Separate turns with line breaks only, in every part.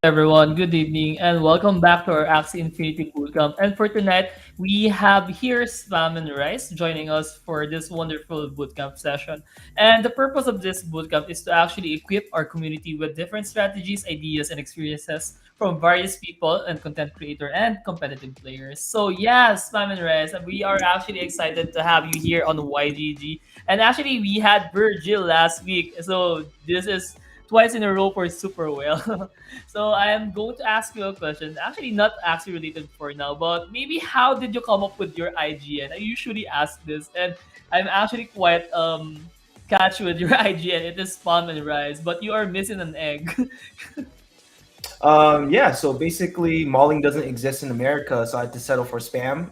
everyone. Good evening, and welcome back to our Axie Infinity Bootcamp. And for tonight, we have here Spam and Rice joining us for this wonderful bootcamp session. And the purpose of this bootcamp is to actually equip our community with different strategies, ideas, and experiences from various people and content creator and competitive players. So yeah, Spam and Rice, we are actually excited to have you here on YGG. And actually, we had Virgil last week, so this is twice in a row for super well. So I am going to ask you a question. Actually, not actually related for now, but maybe how did you come up with your IGN? I usually ask this, and I'm actually quite catch with your IGN. It is spam and rice, but you are missing an egg.
Yeah, so basically, mauling doesn't exist in America, so I had to settle for spam.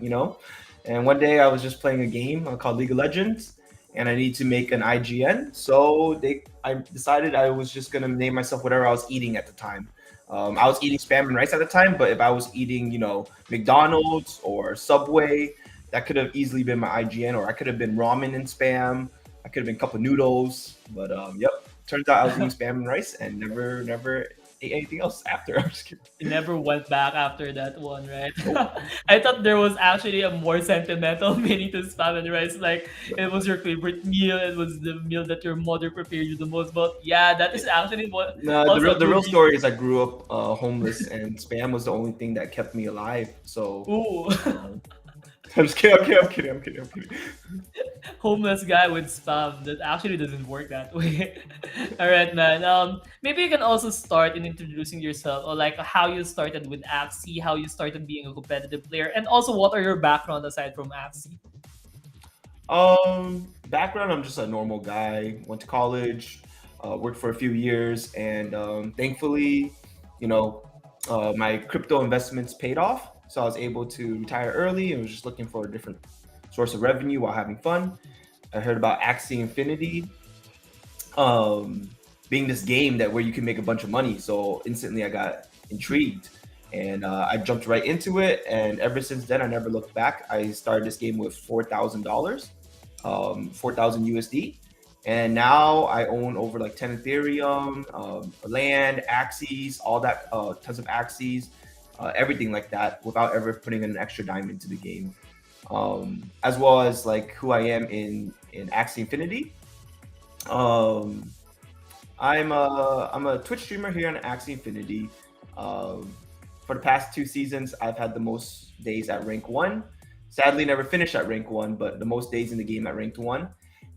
And one day I was just playing a game called League of Legends, and I need to make an IGN. I decided I was just gonna name myself whatever I was eating at the time. I was eating spam and rice at the time, but if I was eating, McDonald's or Subway, that could have easily been my IGN, or I could have been ramen and spam. I could have been cup of noodles, but yep. Turns out I was eating spam and rice and never ate anything else after. I'm just kidding.
You never went back after that one, right?
Nope.
I thought there was actually a more sentimental meaning to spam and rice. Like it was your favorite meal. It was the meal that your mother prepared you the most. But yeah, that is actually what
No, the
also
real
a
the
good
real
reason.
story is I grew up homeless, and spam was the only thing that kept me alive. So
Ooh.
um, I'm just kidding. I'm kidding.
Homeless guy with spam. That actually doesn't work that way. All right, man. Maybe you can also start in introducing yourself, or like how you started with Axie, how you started being a competitive player, and also what are your background aside from Axie.
Background: I'm just a normal guy. Went to college, worked for a few years, and thankfully, you know, my crypto investments paid off. So I was able to retire early and was just looking for a different source of revenue while having fun. I heard about Axie Infinity, um, being this game that where you can make a bunch of money. So instantly I got intrigued, and I jumped right into it. And ever since then, I never looked back. I started this game with $4,000, 4,000 USD. And now I own over like 10 Ethereum, land, Axies, all that, tons of Axies, everything like that, without ever putting an extra dime into the game. As well as like who I am in Axie Infinity. Um, I'm a Twitch streamer here on Axie Infinity. Um, for the past two seasons, I've had the most days at rank one. Sadly, never finished at rank one, but the most days in the game at ranked one.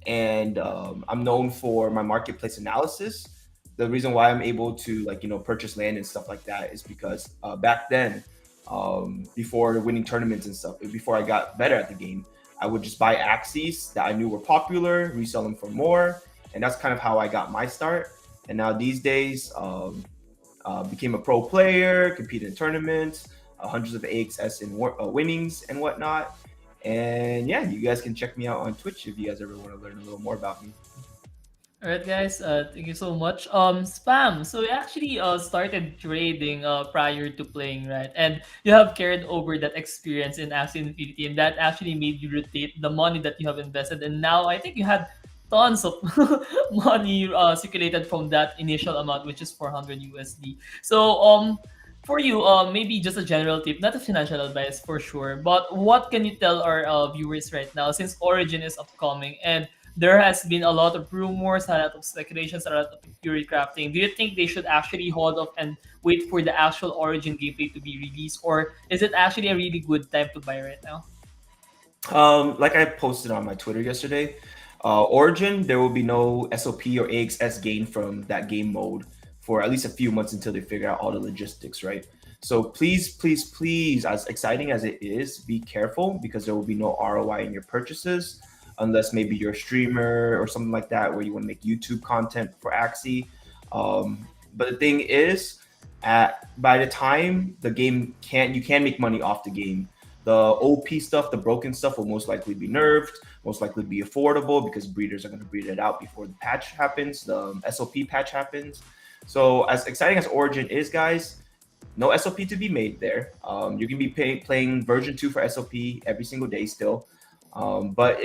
And I'm known for my marketplace analysis. The reason why I'm able to purchase land and stuff like that is because back then, before winning tournaments and stuff, before I got better at the game, I would just buy Axies that I knew were popular, resell them for more, and that's kind of how I got my start. And now these days, became a pro player, competed in tournaments, hundreds of AXS in winnings and whatnot. And yeah, you guys can check me out on Twitch if you guys ever want to learn a little more about me.
All right, guys. Thank you so much. Spam. So you actually started trading prior to playing, right? And you have carried over that experience in Axie Infinity, and that actually made you rotate the money that you have invested. And now I think you had tons of money circulated from that initial amount, which is 400 USD. So for you, maybe just a general tip, not a financial advice for sure, but what can you tell our viewers right now since Origin is upcoming and there has been a lot of rumors, a lot of speculations, a lot of theory crafting. Do you think they should actually hold off and wait for the actual Origin gameplay to be released, or is it actually a really good time to buy right now?
Like I posted on my Twitter yesterday, Origin, there will be no SOP or AXS gain from that game mode for at least a few months until they figure out all the logistics, right? So please, as exciting as it is, be careful because there will be no ROI in your purchases unless maybe you're a streamer or something like that where you want to make YouTube content for Axie. But the thing is, by the time the game you can make money off the game. The OP stuff, the broken stuff will most likely be nerfed, most likely be affordable because breeders are going to breed it out before the patch happens, the SOP patch happens. So as exciting as Origin is, guys, no SOP to be made there. You can be playing version 2 for SOP every single day still. But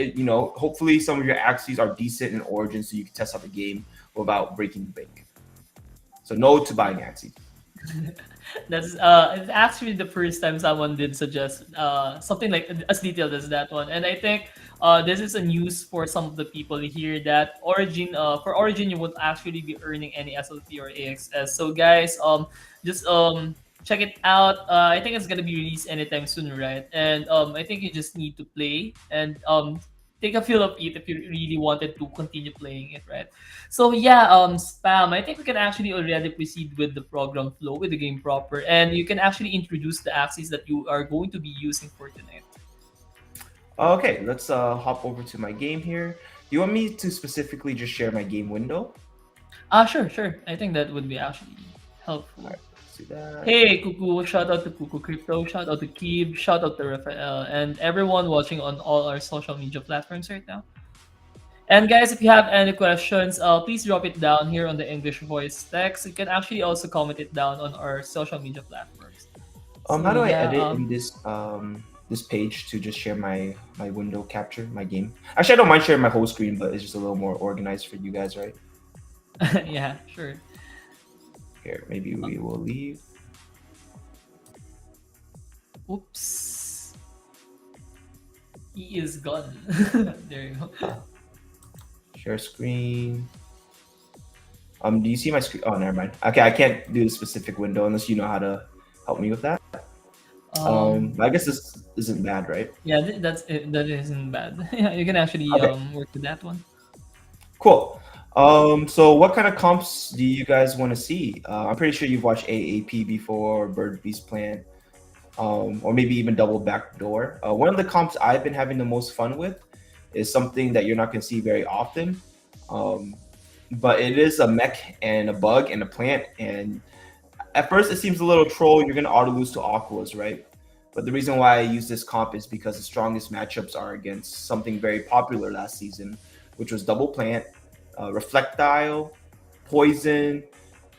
hopefully some of your Axies are decent in Origin so you can test out the game without breaking the bank. So no to buying Axie.
That's it's actually the first time someone did suggest something like as detailed as that one, and I think this is a news for some of the people here that Origin for Origin you won't actually be earning any SLP or AXS. So guys, just check it out. I think it's gonna be released anytime soon, right? And I think you just need to play and take a feel of it if you really wanted to continue playing it, right? So yeah, spam. I think we can actually already proceed with the program flow with the game proper, and you can actually introduce the axes that you are going to be using for tonight.
Okay, let's hop over to my game here. Do you want me to specifically just share my game window?
Sure, sure. I think that would be actually
All
helpful.
right, let's do that.
Hey, Kuku! Shout out to Kuku Crypto. Shout out to Keeb. Shout out to Rafael and everyone watching on all our social media platforms right now. And guys, if you have any questions, please drop it down here on the English voice text. You can actually also comment it down on our social media platforms. So
How do I
yeah,
edit in this page to just share my window capture my game? Actually, I don't mind sharing my whole screen, but it's just a little more organized for you guys, right?
yeah, sure.
Here, maybe we will leave.
Oops, he is gone. There you go.
Uh, Share screen. Do you see my screen? Oh, never mind. Okay, I can't do the specific window unless you know how to help me with that. I guess this isn't bad, right?
Yeah, that's it. That isn't bad. Yeah, you can actually
Okay,
work with that one.
cool. So what kind of comps do you guys want to see? I'm pretty sure you've watched AAP before, Bird Beast Plant, or maybe even Double Backdoor. One of the comps I've been having the most fun with is something that you're not going to see very often. Um, but it is a mech and a bug and a plant. And at first, it seems a little troll. You're going to auto lose to Aquas, right? But the reason why I use this comp is because the strongest matchups are against something very popular last season, which was Double Plant, Reflectile, Poison,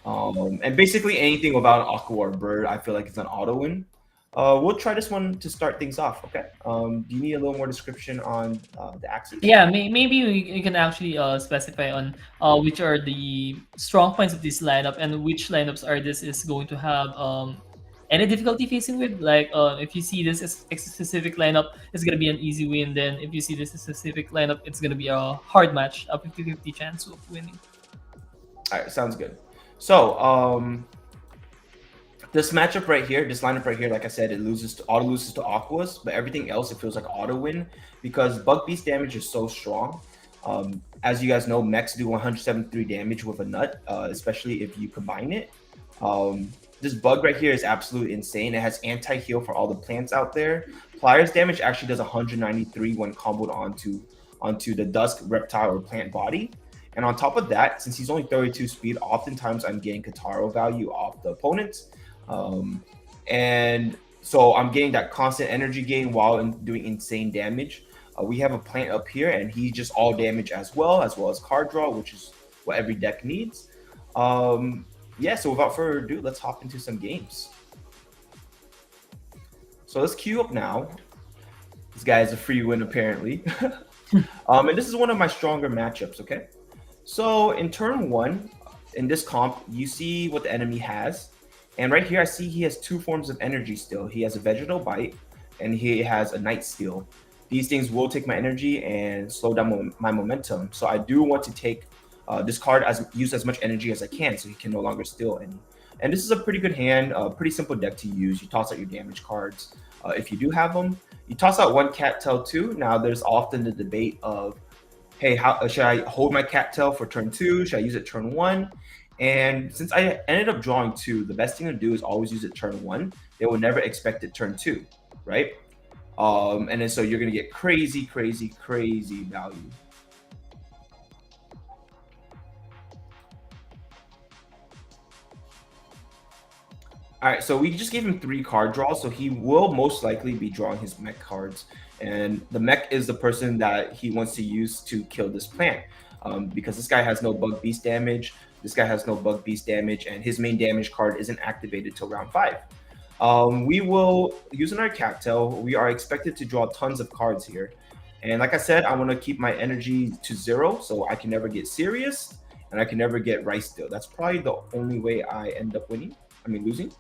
and basically anything without an Aqua or Bird. I feel like it's an auto win. We'll try this one to start things off. Okay. Do you need a little more description on the Axies?
Yeah, maybe we can actually specify on which are the strong points of this lineup and which lineups are this is going to have any difficulty facing with. Like if you see this as a specific lineup, it's gonna be an easy win. Then if you see this as a specific lineup, it's gonna be a hard match, a 50-50 chance of winning.
All right, sounds good. So, this matchup right here, this lineup right here, like I said, it auto loses to Aquas, but everything else it feels like auto win because Bug Beast damage is so strong. As you guys know, mechs do 173 damage with a nut, especially if you combine it. This bug right here is absolutely insane. It has anti-heal for all the plants out there. Pliers damage actually does 193 when comboed onto the Dusk reptile or plant body. And on top of that, since he's only 32 speed, oftentimes I'm getting Kataro value off the opponents. And so I'm getting that constant energy gain while doing insane damage. We have a plant up here, and he's just all damage as well as card draw, which is what every deck needs. Yeah, so without further ado, let's hop into some games. So let's queue up now. This guy is a free win, apparently. And this is one of my stronger matchups, okay? So in turn one, in this comp, you see what the enemy has. And right here, I see he has two forms of energy still. He has a Vegetal Bite, and he has a Night Steal. These things will take my energy and slow down my momentum. So I do want to take this card use as much energy as I can, so he can no longer steal any. And this is a pretty good hand, pretty simple deck to use. You toss out your damage cards if you do have them. You toss out one Cattail too. Now there's often the debate of, hey, how should I hold my Cattail for turn 2? Should I use it turn 1? And since I ended up drawing 2, the best thing to do is always use it turn 1. They will never expect it turn 2, right? And then so you're gonna get crazy, crazy, crazy value. All right, so we just gave him 3 card draws, so he will most likely be drawing his mech cards. And the mech is the person that he wants to use to kill this plant. Because this guy has no bug beast damage, this guy has no bug beast damage, and his main damage card isn't activated till round 5. We will, using our Cattail, we are expected to draw tons of cards here. And like I said, I want to keep my energy to 0, so I can never get serious, and I can never get Rice Deal. That's probably the only way I end up winning. I mean, losing.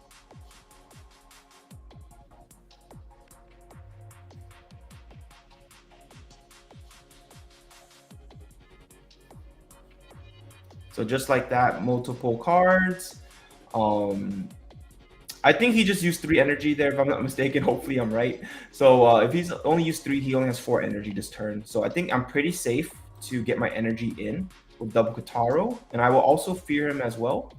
So just like that, multiple cards. Um, I think he just used 3 energy there, if I'm not mistaken. Hopefully, I'm right. So if he's only used 3, he only has 4 energy this turn. So I think I'm pretty safe to get my energy in with double Kataro, and I will also fear him as well.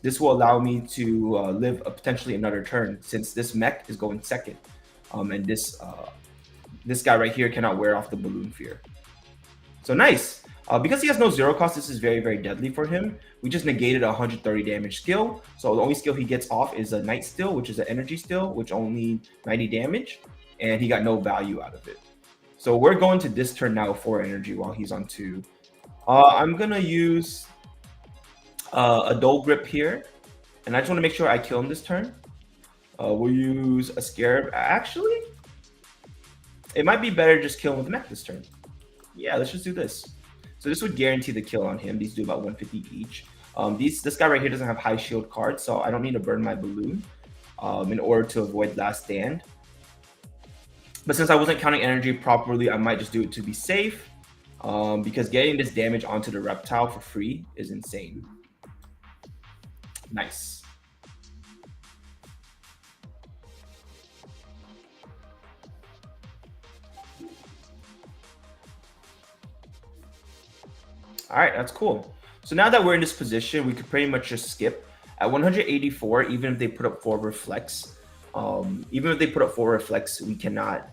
This will allow me to live potentially another turn since this mech is going second, and this guy right here cannot wear off the balloon fear. So nice. Because he has no zero cost, this is very, very deadly for him. We just negated a 130 damage skill. So the only skill he gets off is a Night Still, which is an energy still, which only 90 damage. And he got no value out of it. So we're going to this turn now 4 energy while he's on 2. I'm going to use a Dull Grip here. And I just want to make sure I kill him this turn. We'll use a Scarab. Actually, it might be better just kill him with Mech this turn. Yeah, let's just do this. So this would guarantee the kill on him. These do about 150 each. This guy right here doesn't have high shield cards, so I don't need to burn my balloon in order to avoid last stand. But since I wasn't counting energy properly, I might just do it to be safe, because getting this damage onto the reptile for free is insane. Nice. All right, that's cool. So now that we're in this position, we could pretty much just skip. At 184, even if they put up 4 reflects, we cannot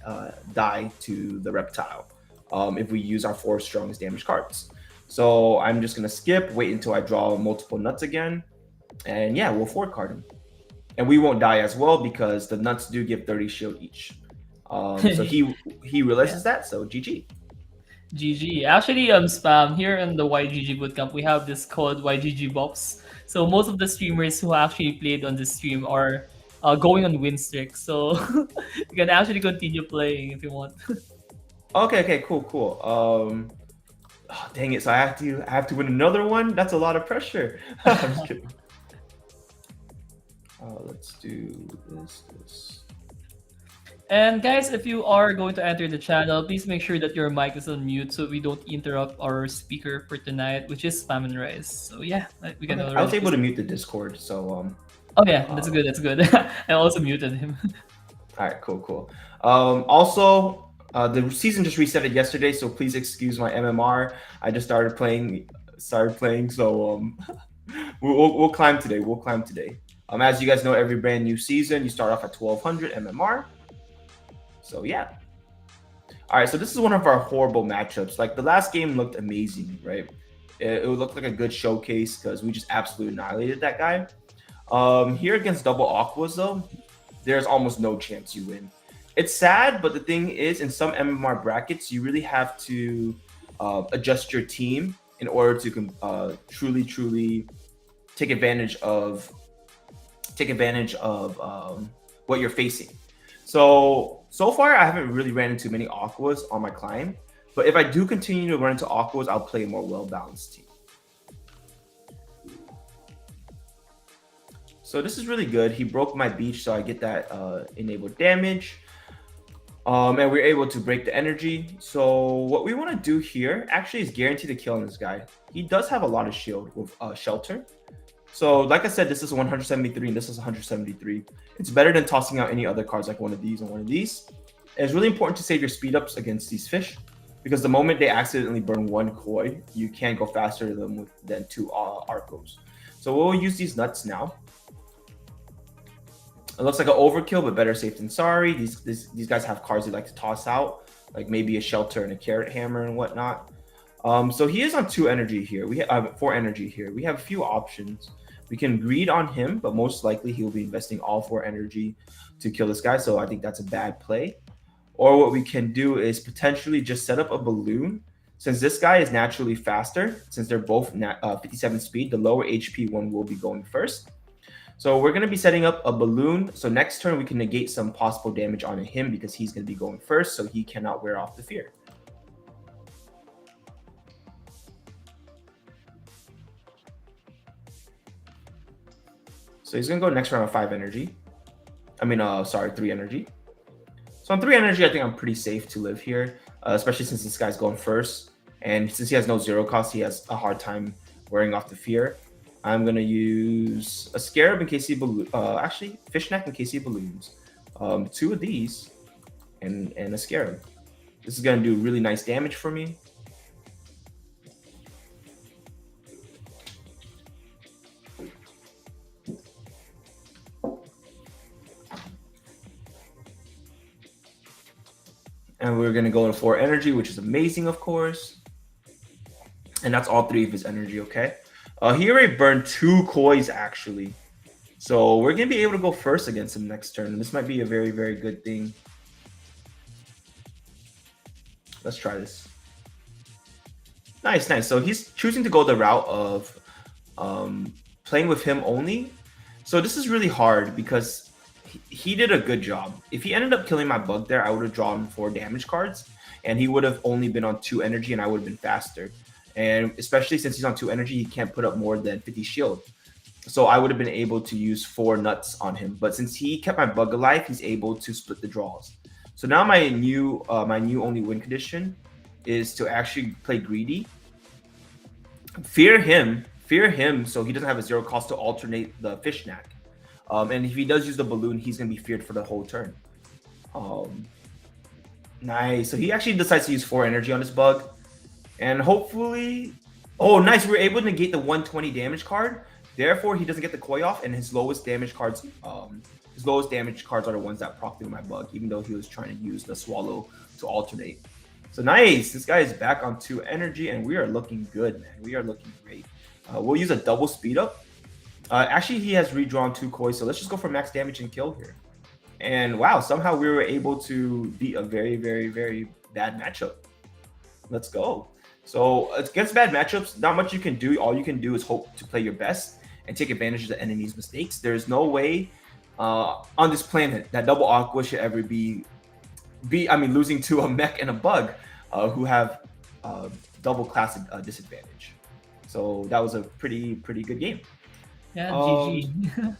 die to the reptile if we use our 4 strongest damage cards. So I'm just gonna skip, wait until I draw multiple nuts again, and yeah, we'll 4 card him. And we won't die as well because the nuts do give 30 shield each. So he realizes that, so GG.
GG. Actually, spam here in the YGG bootcamp, we have this called YGG box. So most of the streamers who actually played on this stream are going on win streak. So you can actually continue playing if you want.
Okay, cool. Oh, dang it! So I have to win another one. That's a lot of pressure. I'm just kidding. Let's do this.
And guys, if you are going to enter the channel, please make sure that your mic is on mute so we don't interrupt our speaker for tonight, which is Spam and Rice. So yeah, we can
Okay. I was
already.
able to mute the Discord, so
Oh yeah, that's good. That's good. I also muted him.
all right, cool. Also, the season just resetted yesterday, so please excuse my MMR. I just started playing, so we'll climb today. As you guys know, every brand new season, you start off at 1200 MMR. So yeah. All right, so this is one of our horrible matchups. Like the last game looked amazing, right? It looked like a good showcase because we just absolutely annihilated that guy. Here against double aquas though, there's almost no chance you win. It's sad, but the thing is, in some MMR brackets, you really have to adjust your team in order to truly take advantage of what you're facing. So far, I haven't really ran into many aquas on my climb, but if I do continue to run into aquas, I'll play a more well-balanced team. So this is really good. He broke my beach, so I get that enabled damage. And we're able to break the energy. So what we want to do here actually is guarantee the kill on this guy. He does have a lot of shield with shelter. So like I said, this is 173 and this is 173. It's better than tossing out any other cards like one of these and one of these. And it's really important to save your speed ups against these fish because the moment they accidentally burn 1 koi, you can't go faster than 2 arcos. So we'll use these nuts now. It looks like an overkill, but better safe than sorry. These guys have cards they like to toss out, like maybe a shelter and a carrot hammer and whatnot. So he is on 2 energy here. We have 4 energy here. We have a few options. We can greed on him, but most likely he will be investing all 4 energy to kill this guy. So I think that's a bad play. Or what we can do is potentially just set up a balloon. Since this guy is naturally faster, since they're both 57 speed, the lower HP one will be going first. So we're going to be setting up a balloon. So next turn, we can negate some possible damage on him because he's going to be going first, so he cannot wear off the fear. So he's gonna go next round with 5 energy. I mean, sorry, 3 energy. So on 3 energy, I think I'm pretty safe to live here, especially since this guy's going first. And since he has no zero cost, he has a hard time wearing off the fear. I'm gonna use a scarab in case he actually fishneck in case he balloons. 2 of these and a scarab. This is gonna do really nice damage for me. And we're gonna go in 4 energy, which is amazing, of course. And that's all 3 of his energy, okay? He already burned 2 kois, actually. So we're going to be able to go first against him next turn. This might be a very, very good thing. Let's try this. Nice, nice. So he's choosing to go the route of playing with him only. So this is really hard because he did a good job. If he ended up killing my bug there, I would have drawn 4 damage cards. And he would have only been on 2 energy and I would have been faster. And especially since he's on 2 energy, he can't put up more than 50 shield. So I would have been able to use 4 nuts on him. But since he kept my bug alive, he's able to split the draws. So now my new only win condition is to actually play greedy. Fear him so he doesn't have a 0 cost to alternate the fishneck. And if he does use the balloon, he's going to be feared for the whole turn. Nice. So he actually decides to use 4 energy on his bug. And hopefully... Oh, nice. We were able to negate the 120 damage card. Therefore, he doesn't get the koi off, and his lowest damage cards are the ones that procced my bug, even though he was trying to use the swallow to alternate. So nice. This guy is back on 2 energy, and we are looking good, man. We are looking great. We'll use a double speed up. Actually, he has redrawn 2 koi, so let's just go for max damage and kill here. And wow, somehow we were able to beat a very, very, very bad matchup. Let's go. So against bad matchups, not much you can do. All you can do is hope to play your best and take advantage of the enemy's mistakes. There's no way on this planet that double aqua should ever be losing to a mech and a bug who have double class disadvantage. So that was a pretty good game.
Yeah, GG.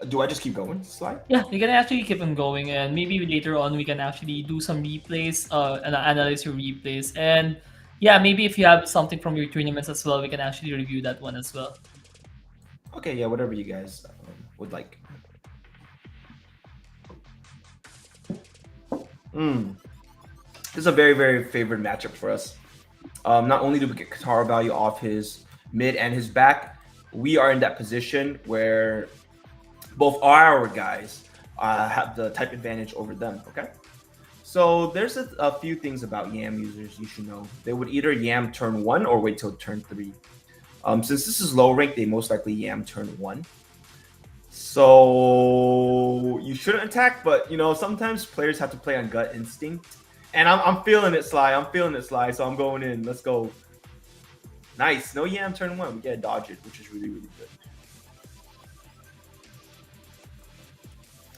Do I just keep going, Slide?
Yeah, you can actually keep on going, and maybe later on we can actually do some replays and analyze your replays. And yeah, maybe if you have something from your tournaments as well, we can actually review that one as well.
Okay, yeah, whatever you guys would like. This is a very, very favorite matchup for us. Not only do we get Katara value off his mid and his back, we are in that position where both our guys have the type advantage over them, okay? So there's a few things about Yam users you should know. They would either Yam turn 1 or wait till turn 3. Since this is low rank, they most likely Yam turn 1. So you shouldn't attack, but you know, sometimes players have to play on gut instinct. And I'm feeling it, Sly. I'm feeling it, Sly. So I'm going in. Let's go. Nice. No Yam turn 1. We get a dodge it, which is really, really good.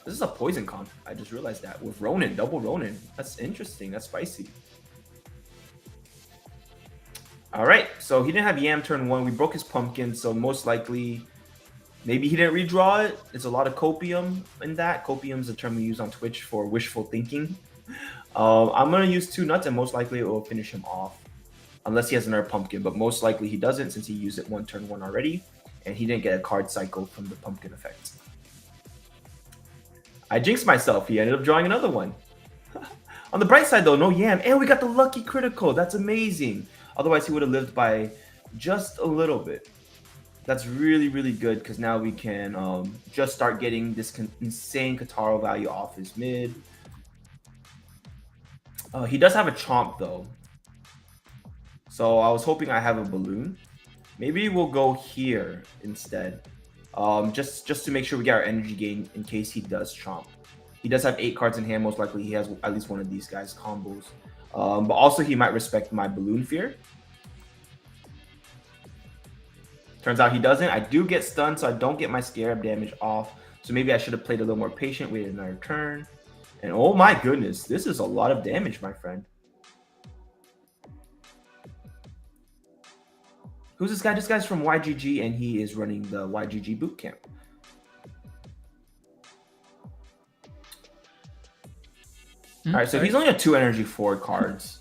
This is a poison comp. I just realized that with Ronin, double Ronin. That's interesting. That's spicy. All right. So he didn't have Yam turn 1. We broke his pumpkin. So most likely, maybe he didn't redraw it. It's a lot of copium in that. Copium is a term we use on Twitch for wishful thinking. I'm going to use 2 nuts and most likely it will finish him off. Unless he has another pumpkin. But most likely he doesn't since he used it turn 1 already. And he didn't get a card cycle from the pumpkin effect. I jinxed myself. He ended up drawing another one. On the bright side, though, no Yam. And we got the lucky critical. That's amazing. Otherwise, he would have lived by just a little bit. That's really, really good because now we can just start getting this insane Kataro value off his mid. He does have a Chomp, though. So I was hoping I have a Balloon. Maybe we'll go here instead. Just to make sure we get our energy gain in case he does Chomp. He does have 8 cards in hand. Most likely he has at least one of these guys combos. But also he might respect my Balloon Fear. Turns out he doesn't. I do get stunned, so I don't get my Scarab damage off. So maybe I should have played a little more patient, waited another turn. And oh my goodness, this is a lot of damage, my friend. Who's this guy? This guy's from YGG, and he is running the YGG Bootcamp. All right, so he's
Sorry.
only a 2 energy 4 cards.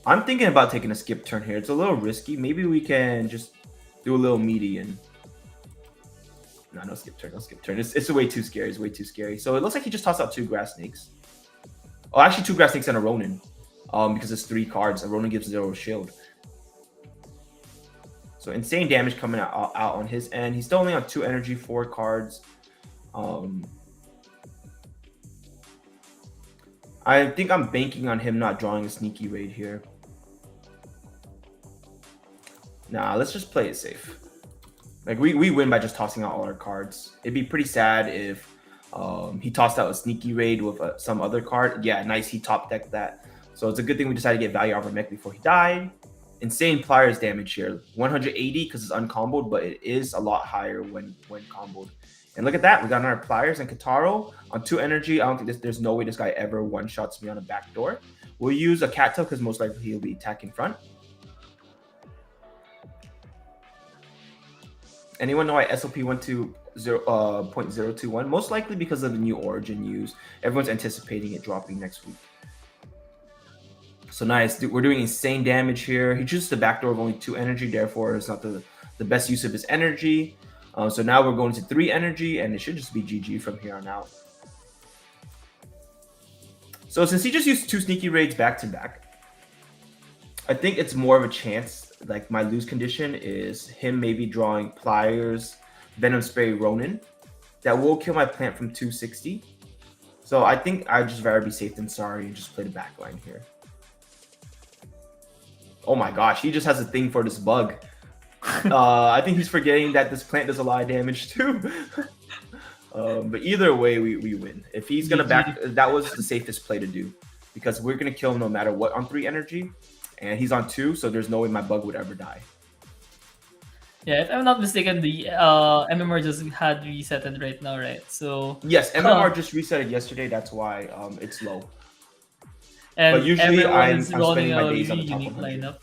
I'm thinking about taking a skip turn here. It's a little risky. Maybe we can just do a little median. No, no skip turn, no skip turn. It's way too scary. It's way too scary. So it looks like he just tossed out 2 grass snakes. Oh, actually 2 grass snakes and a Ronin. Because it's 3 cards. A Ronin gives 0 shield. So insane damage coming out on his end. He's still only on 2 energy 4 cards. I think I'm banking on him not drawing a sneaky raid here. Nah, let's just play it safe. Like we win by just tossing out all our cards. It'd be pretty sad if he tossed out a sneaky raid with some other card. Yeah, nice. He top decked that. So it's a good thing we decided to get value out of our mech before he died. Insane pliers damage here. 180 because it's uncomboed, but it is a lot higher when comboed. And look at that. We got our pliers and Kataro on 2 energy. I don't think there's no way this guy ever one-shots me on a backdoor. We'll use a cattail because most likely he'll be attacking front. Anyone know why SOP went to 0.021? Most likely because of the new origin news. Everyone's anticipating it dropping next week. So nice. We're doing insane damage here. He chooses the backdoor of only 2 energy, therefore it's not the best use of his energy. So now we're going to 3 energy, and it should just be GG from here on out. So since he just used 2 sneaky raids back to back, I think it's more of a chance. Like my lose condition is him maybe drawing pliers, venom spray, Ronin. That will kill my plant from 260. So I think I'd just rather be safe than sorry and just play the back line here. Oh my gosh, he just has a thing for this bug. I think he's forgetting that this plant does a lot of damage too. But either way, we win. If he's gonna back, that was the safest play to do because we're gonna kill him no matter what on 3 energy, and he's on 2, so there's no way my bug would ever die.
Yeah, if I'm not mistaken, the MMR just had resetted right now, right? So
yes, MMR just reset yesterday. That's why it's low.
And
but usually I'm
spending
my days on the
really
top
unique
100.
lineup.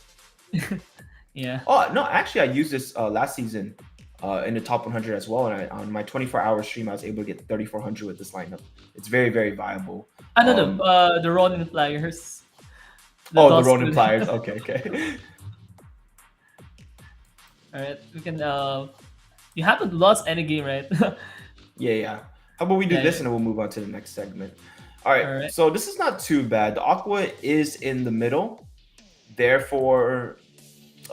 Yeah.
Oh no, actually I used this last season in the top 100 as well, and on my 24-hour stream I was able to get 3,400 with this lineup. It's very, very viable.
I know the Ronin pliers.
The Ronin pliers. Okay, okay.
All right, we can. You haven't lost any game, right?
yeah. How about we do this and then we'll move on to the next segment. All right. So this is not too bad. The Aqua is in the middle, therefore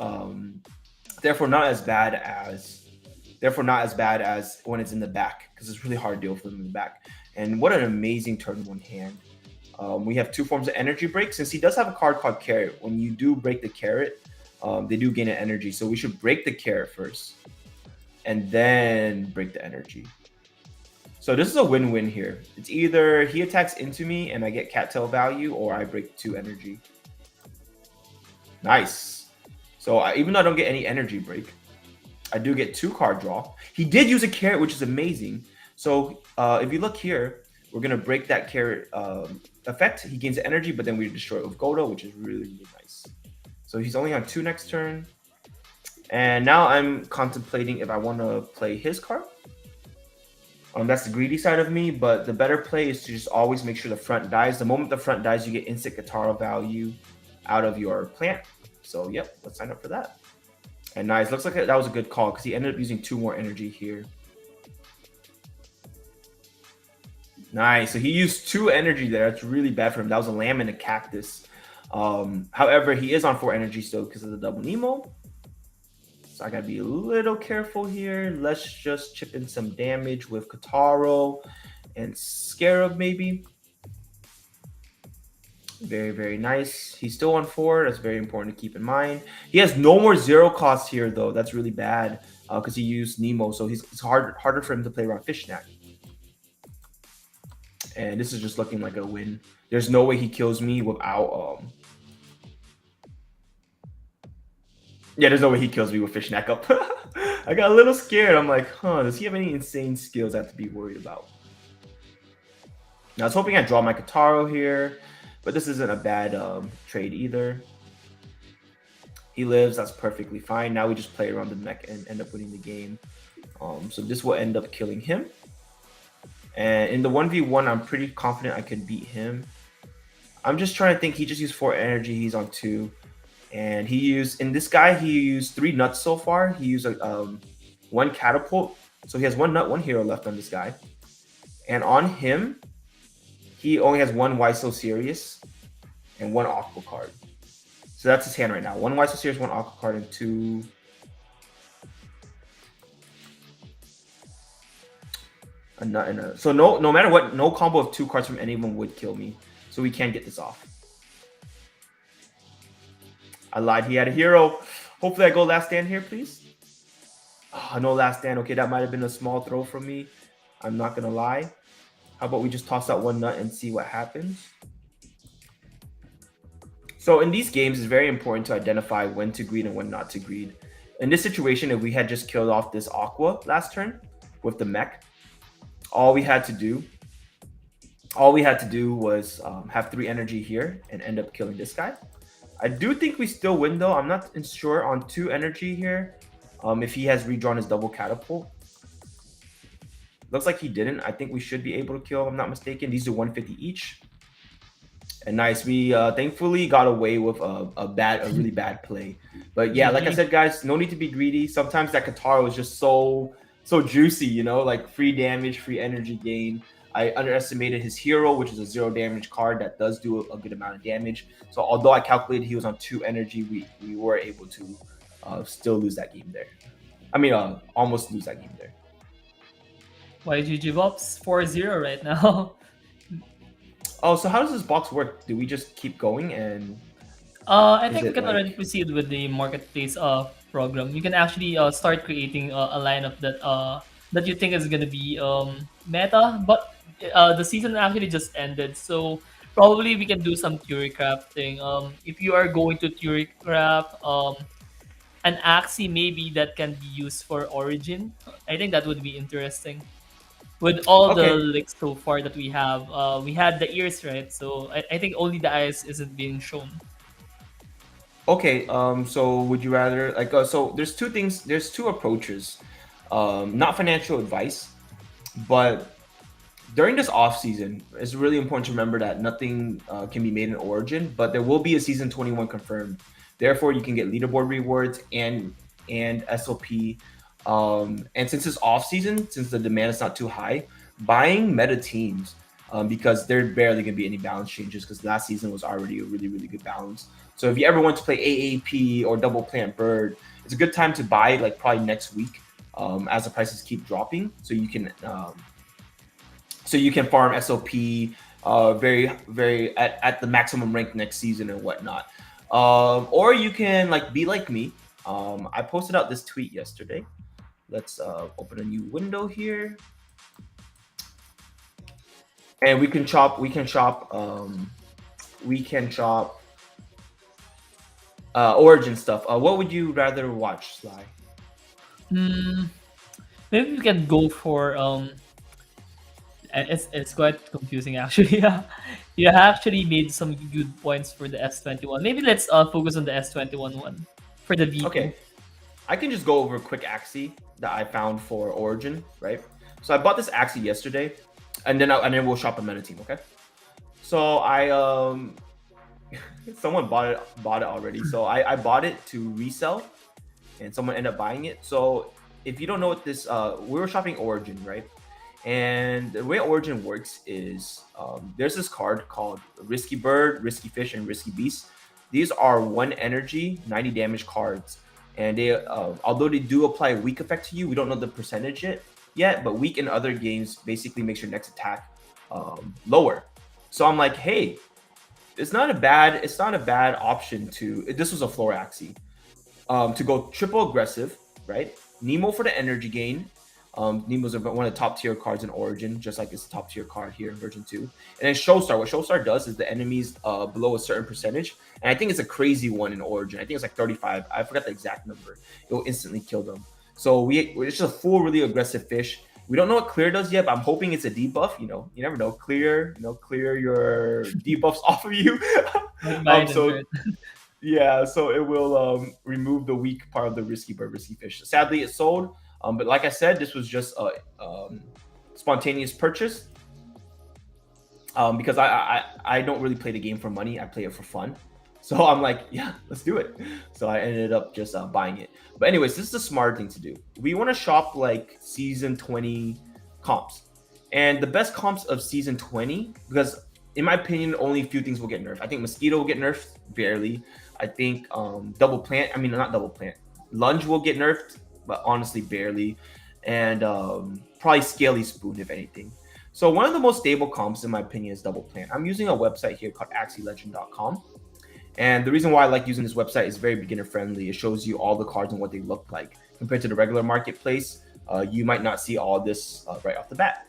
not as bad as when it's in the back, because it's really hard to deal with them in the back. And what an amazing turn 1 hand. We have 2 forms of energy break. Since he does have a card called Carrot, when you do break the Carrot, they do gain an energy. So we should break the Carrot first and then break the energy. So this is a win-win here. It's either he attacks into me and I get cattail value, or I break 2 energy. Nice. So even though I don't get any energy break, I do get 2 card draw. He did use a Carrot, which is amazing. So if you look here, we're going to break that Carrot effect. He gains energy, but then we destroy it with Godo, which is really, really nice. So he's only on 2 next turn. And now I'm contemplating if I want to play his card. That's the greedy side of me, but the better play is to just always make sure the front dies. The moment the front dies, you get instant Katara value out of your plant. So, yep, let's sign up for that. And nice. Looks like that was a good call because he ended up using 2 more energy here. Nice. So he used 2 energy there. That's really bad for him. That was a lamb and a cactus. However, he is on 4 energy still because of the double Nemo. So I got to be a little careful here. Let's just chip in some damage with Kataro and Scarab maybe. Very, very nice. He's still on 4. That's very important to keep in mind. He has no more 0 cost here, though. That's really bad because he used Nemo. So it's harder for him to play around Fish Snack. And this is just looking like a win. There's no way he kills me without... Yeah, there's no way he kills me with Fish Snack up. I got a little scared. I'm like, does he have any insane skills I have to be worried about? Now, I was hoping I'd draw my Kataro here, but this isn't a bad trade either. He lives. That's perfectly fine. Now we just play around the mech and end up winning the game. So this will end up killing him. And in the 1v1, I'm pretty confident I can beat him. I'm just trying to think. He just used 4 energy. He's on 2. And he used, in this guy, he used 3 nuts so far. He used 1 catapult. So he has 1 nut, 1 hero left on this guy. And on him, he only has 1 Why So Serious and 1 Aqua card. So that's his hand right now. 1 Why So Serious, 1 Aqua card, and 2 a nut and a. So no matter what, no combo of 2 cards from any of them would kill me. So we can't get this off. I lied. He had a hero. Hopefully I go last stand here, please. Oh, no last stand. Okay, that might have been a small throw from me. I'm not going to lie. How about we just toss out 1 nut and see what happens? So in these games, it's very important to identify when to greed and when not to greed. In this situation, if we had just killed off this Aqua last turn with the mech, all we had to do was have 3 energy here and end up killing this guy. I do think we still win though. I'm not sure on 2 energy here. If he has redrawn his double catapult. Looks like he didn't. I think we should be able to kill, if I'm not mistaken. These are 150 each. And nice. We thankfully got away with a really bad play. But yeah, like I said, guys, no need to be greedy. Sometimes that Katara is just so juicy, you know, like free damage, free energy gain. I underestimated his hero, which is a 0 damage card that does do a good amount of damage. So although I calculated he was on 2 energy, we were able to still lose that game there. I mean, almost lose that game there.
YGG Vops 4-0 right now.
Oh, so how does this box work? Do we just keep going and
I
is
think we
it
can already
like
proceed with the marketplace program. You can actually start creating a lineup that you think is gonna be meta, but the season actually just ended, so probably we can do some theory crafting. If you are going to theory craft an Axie maybe that can be used for Origin, I think that would be interesting. With all the
okay?
leaks so far that we had the ears, right? So I think only the eyes isn't being shown.
Okay, so would you rather like so there's 2 things, there's 2 approaches. Not financial advice, but during this off season, it's really important to remember that nothing can be made in Origin, but there will be a season 21 confirmed. Therefore, you can get leaderboard rewards and SOP. And since it's off season, since the demand is not too high, buying meta teams because there barely gonna be any balance changes because last season was already a really good balance. So if you ever want to play AAP or double plant bird, it's a good time to buy like probably next week as the prices keep dropping, so you can farm SOP very at the maximum rank next season and whatnot. Or you can like be like me. I posted out this tweet yesterday. Let's open a new window here, and we can chop Origin stuff. What would you rather watch, Sly?
Hmm, maybe we can go for it's quite confusing actually. You actually made some good points for the S21. Maybe let's focus on the S21 one for the V2.
Okay, I can just go over a quick Axie that I found for Origin, right? So I bought this Axie yesterday, and then we'll shop a meta team. Okay. So I someone bought it already. So I bought it to resell, and someone ended up buying it. So if you don't know what this, we were shopping Origin, right? And the way Origin works is there's this card called Risky Bird, Risky Fish, and Risky Beast. These are 1 energy, 90 damage cards, and they although they do apply a weak effect to you, we don't know the percentage yet. But weak in other games basically makes your next attack lower. So I'm like, hey, it's not a bad option to. This was a floor Axie. To go triple aggressive, right? Nemo for the energy gain. Nemo's one of the top tier cards in Origin, just like it's top tier card here in version 2. And then Showstar. What Showstar does is the enemies below a certain percentage, and I think it's a crazy one in Origin. I think it's like 35. I forgot the exact number. It will instantly kill them. So it's just a full, really aggressive fish. We don't know what clear does yet, but I'm hoping it's a debuff. You know, you never know. Clear your debuffs off of you.
Like
um,
Biden,
so
right?
Yeah, so it will remove the weak part of the risky bird, risky fish. Sadly, it sold, but like I said, this was just a spontaneous purchase because I don't really play the game for money. I play it for fun. So I'm like, yeah, let's do it. So I ended up just buying it. But anyways, this is the smart thing to do. We want to shop like season 20 comps, and the best comps of season 20, because in my opinion, only a few things will get nerfed. I think mosquito will get nerfed barely. I think double plant. I mean, not double plant. Lunge will get nerfed, but honestly, barely. And probably scaly spoon if anything. So one of the most stable comps, in my opinion, is double plant. I'm using a website here called axielegend.com. And the reason why I like using this website is very beginner friendly. It shows you all the cards and what they look like. Compared to the regular marketplace, you might not see all this right off the bat.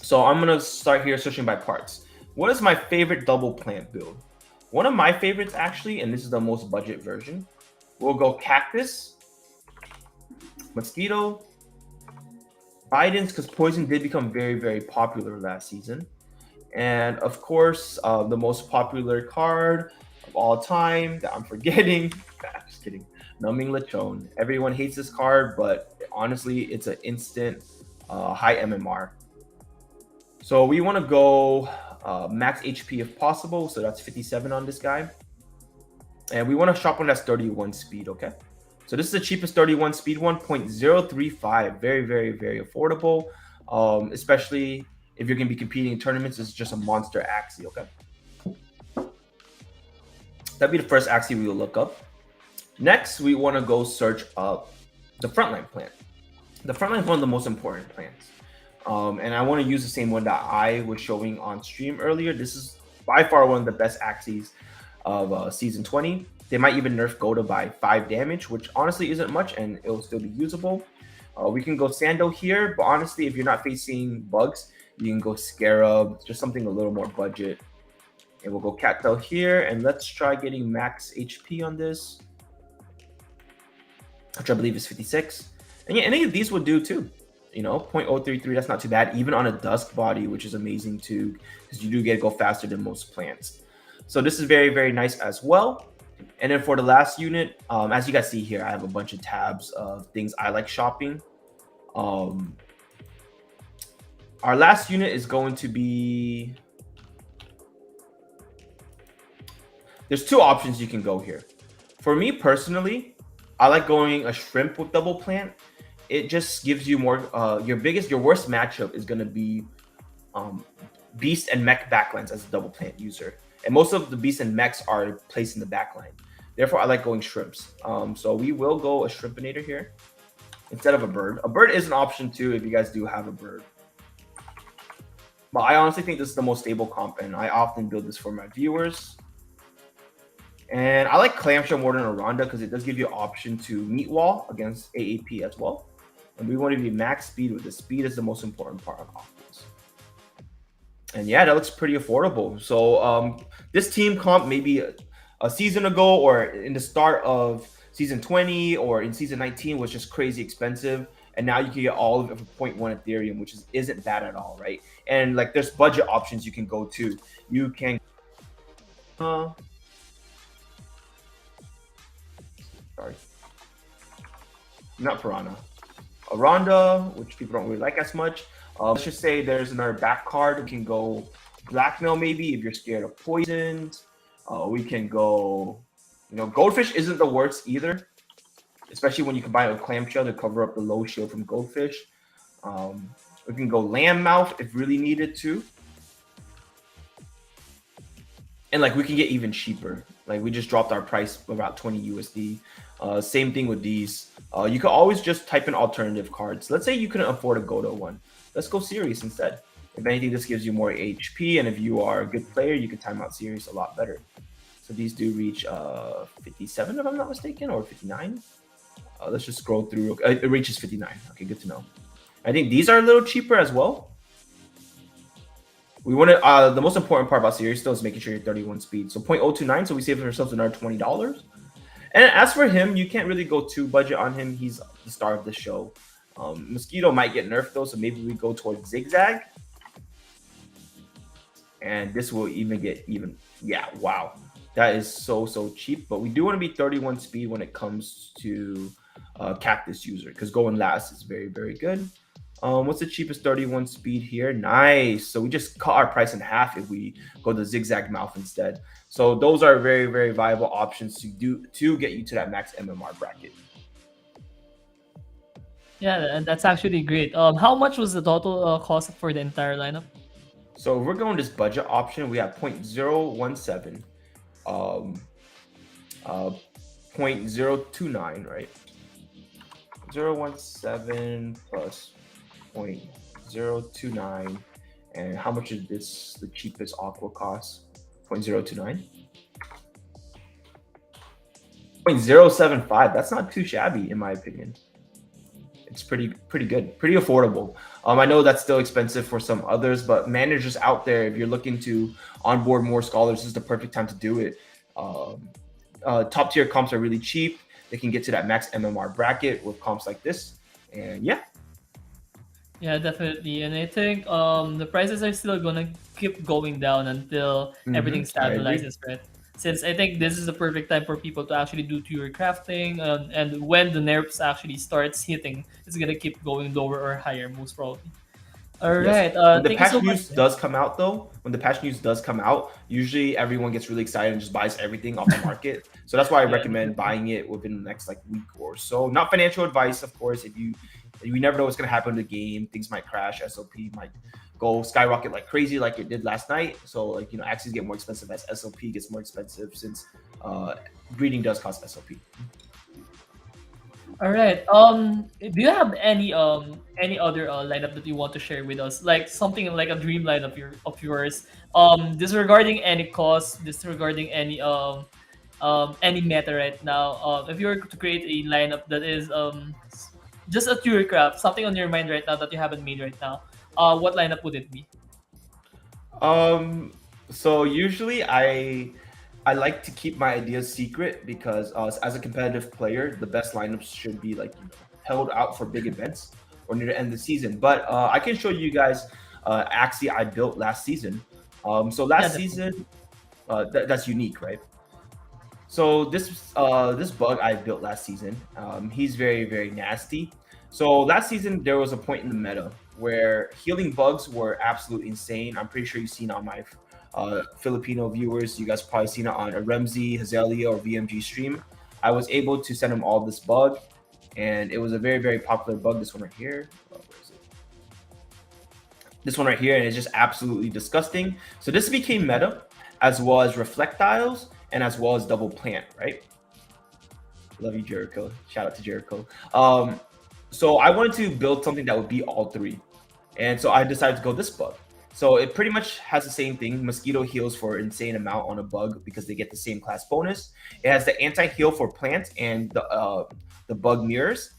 So I'm going to start here searching by parts. What is my favorite double plant build? One of my favorites actually, and this is the most budget version, we'll go cactus, mosquito, Biden's, because poison did become very, very popular last season. And of course, the most popular card of all time that I'm forgetting. Just kidding. Numbing Lechon. Everyone hates this card, but honestly, it's an instant high MMR. So we want to go max HP if possible. So that's 57 on this guy. And we want to shop one that's 31 speed, okay? So this is the cheapest 31 speed one, 0.035. Very, very, very affordable. Especially if you're going to be competing in tournaments. It's just a monster Axie, okay? That'd be the first Axie we will look up. Next, we want to go search up the frontline plant. The frontline is one of the most important plants. And I want to use the same one that I was showing on stream earlier. This is by far one of the best Axies of season 20. They might even nerf Goda by 5 damage, which honestly isn't much, and it'll still be usable. We can go Sando here, but honestly, if you're not facing bugs, you can go Scarab, just something a little more budget. And we'll go Cattail here, and let's try getting max HP on this, which I believe is 56. And yeah, any of these would do too. You know, 0.033, that's not too bad, even on a Dusk body, which is amazing too, because you do get to go faster than most plants. So this is very, very nice as well. And then for the last unit, as you guys see here, I have a bunch of tabs of things I like shopping. Our last unit is going to be... There's two options you can go here. For me personally, I like going a shrimp with double plant. It just gives you more... your worst matchup is going to be Beast and Mech backlines as a double plant user. And most of the Beast and Mechs are placed in the backline. Therefore, I like going shrimps. So we will go a shrimpinator here instead of a bird. A bird is an option too if you guys do have a bird. But I honestly think this is the most stable comp, and I often build this for my viewers. And I like Clamshell more than Aranda because it does give you an option to meat wall against AAP as well. And we want to be max speed with this. Speed is the most important part of offense. And yeah, that looks pretty affordable. So this team comp maybe a season ago or in the start of season 20 or in season 19 was just crazy expensive. And now you can get all of it for 0.1 Ethereum, which isn't bad at all, right? And like there's budget options you can go to. You can... sorry. Not Piranha. Aranda, which people don't really like as much. Let's just say there's another back card. We can go Blackmail maybe if you're scared of poisons. We can go, you know, Goldfish isn't the worst either, especially when you combine it with Clamshell to cover up the low shield from Goldfish. We can go Lamb Mouth if really needed to. And like we can get even cheaper. Like we just dropped our price about 20 USD. Same thing with these. You can always just type in alternative cards. Let's say you couldn't afford a Godo one. Let's go Sirius instead. If anything, this gives you more HP, and if you are a good player, you can time out Sirius a lot better. So these do reach 57, if I'm not mistaken, or 59. Let's just scroll through. It reaches 59. Okay, good to know. I think these are a little cheaper as well. We want to. The most important part about Sirius still is making sure you're 31 speed. So 0.029. So we save ourselves another $20. And as for him, you can't really go too budget on him. He's the star of the show. Mosquito might get nerfed though, so maybe we go towards Zigzag. And this will even get even. Yeah, wow. That is so cheap. But we do want to be 31 speed when it comes to cactus user, because going last is very good. What's the cheapest 31 speed here? Nice. So we just cut our price in half if we go the zigzag mouth instead. So those are very viable options to get you to that max MMR bracket.
Yeah, and that's actually great. How much was the total cost for the entire lineup?
So if we're going this budget option, we have 0.017, um, 0.029, right? 017 plus 0.029. And how much is this, the cheapest aqua cost? 0.029? 0.075. That's not too shabby, in my opinion. It's pretty good, pretty affordable. I know that's still expensive for some others, but managers out there, if you're looking to onboard more scholars, this is the perfect time to do it. Top tier comps are really cheap. They can get to that max MMR bracket with comps like this, and yeah.
Yeah, definitely. And I think the prices are still gonna keep going down until everything
I agree.
stabilizes, right? Since I think this is the perfect time for people to actually do tier crafting, and when the nerfs actually starts hitting, it's gonna keep going lower or higher, most probably. All
Yes.
right.
When the
Thank you so
patch
much.
news does come out, though, when the patch news does come out, usually everyone gets really excited and just buys everything off the market. So that's why I
Yeah,
recommend
definitely.
buying it within the next like week or so. Not financial advice, of course. If you never know what's gonna happen in the game, things might crash. SOP might go skyrocket like crazy, like it did last night. So like Axies get more expensive as SOP gets more expensive since uh, breeding does cost SOP.
All right. Do you have any other lineup that you want to share with us? Like something like a dream line of yours. Disregarding any cost, disregarding any meta right now. If you were to create a lineup that is just a pure craft, something on your mind right now that you haven't made right now. What lineup would it be?
Um, so usually I like to keep my ideas secret because as a competitive player, the best lineups should be like held out for big events or near the end of the season. But I can show you guys Axie I built last season. So
Yeah,
last
definitely.
season, that's unique, right? So this bug I built last season, he's very nasty. So last season there was a point in the meta where healing bugs were absolutely insane. I'm pretty sure you've seen on my Filipino viewers. You guys probably seen it on a Remzi, Hazelia, or VMG stream. I was able to send them all this bug, and it was a very popular bug. This one right here. Where is it? This one right here, and it's just absolutely disgusting. So this became meta, as well as reflectiles, and as well as double plant, right? Love you, Jericho. Shout out to Jericho. So I wanted to build something that would be all three. And so I decided to go this bug. So it pretty much has the same thing. Mosquito heals for an insane amount on a bug because they get the same class bonus. It has the anti-heal for plant and the bug mirrors.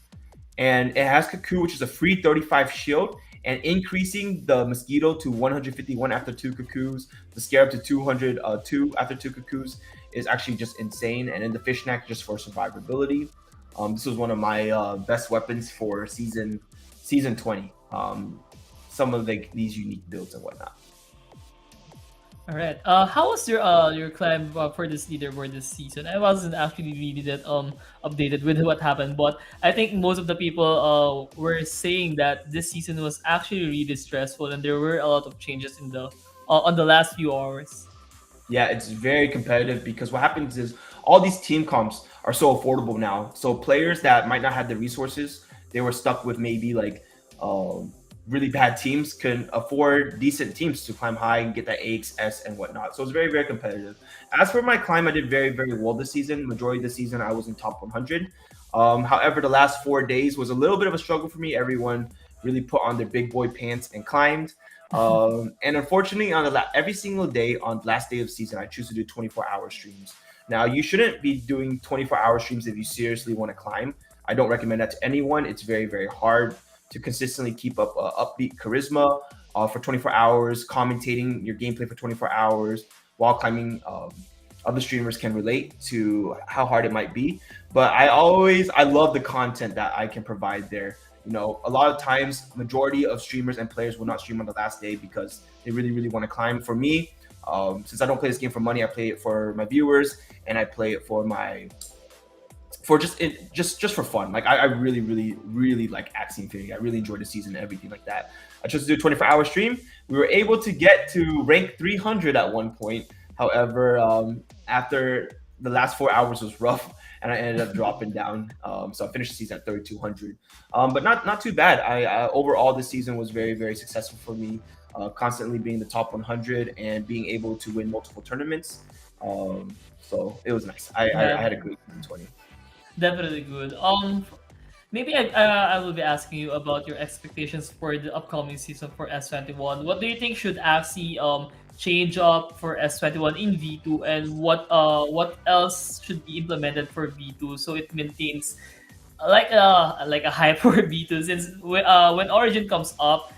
And it has Cuckoo, which is a free 35 shield, and increasing the mosquito to 151 after two Cuckoos, the scarab to 202 after two Cuckoos is actually just insane. And then the fishneck just for survivability. This was one of my best weapons for season 20. Some of these unique builds and whatnot.
All right. How was your climb for this leaderboard this season? I wasn't actually really that updated with what happened, but I think most of the people were saying that this season was actually really stressful, and there were a lot of changes in the on the last few hours.
Yeah, it's very competitive because what happens is all these team comps are so affordable now. So players that might not have the resources, they were stuck with maybe like um, really bad teams can afford decent teams to climb high and get that AX, S, and whatnot. So it's very competitive. As for my climb, I did very well this season. Majority of the season, I was in top 100. However, the last 4 days was a little bit of a struggle for me. Everyone really put on their big boy pants and climbed. And unfortunately, on every single day on the last day of the season, I choose to do 24-hour streams. Now, you shouldn't be doing 24-hour streams if you seriously want to climb. I don't recommend that to anyone. It's very hard to consistently keep up upbeat charisma for 24 hours, commentating your gameplay for 24 hours while climbing. Other streamers can relate to how hard it might be, but I love the content that I can provide there. A lot of times majority of streamers and players will not stream on the last day because they really want to climb. For me, Since I don't play this game for money, I play it for my viewers, and I play it for my for just for fun. Like I really, really, really like Axie Infinity. I really enjoyed the season and everything like that. I chose to do a 24-hour stream. We were able to get to rank 300 at one point. However, after the last 4 hours was rough, and I ended up dropping down. So I finished the season at 3,200. But not too bad. I overall this season was very, very successful for me. Constantly being the top 100 and being able to win multiple tournaments. So it was nice. I
Yeah,
had a great season 20.
definitely good. Maybe I will be asking you about your expectations for the upcoming season for S21. What do you think should Axie change up for S21 in V2, and what else should be implemented for V2 so it maintains like a hype for V2, since when Origin comes up,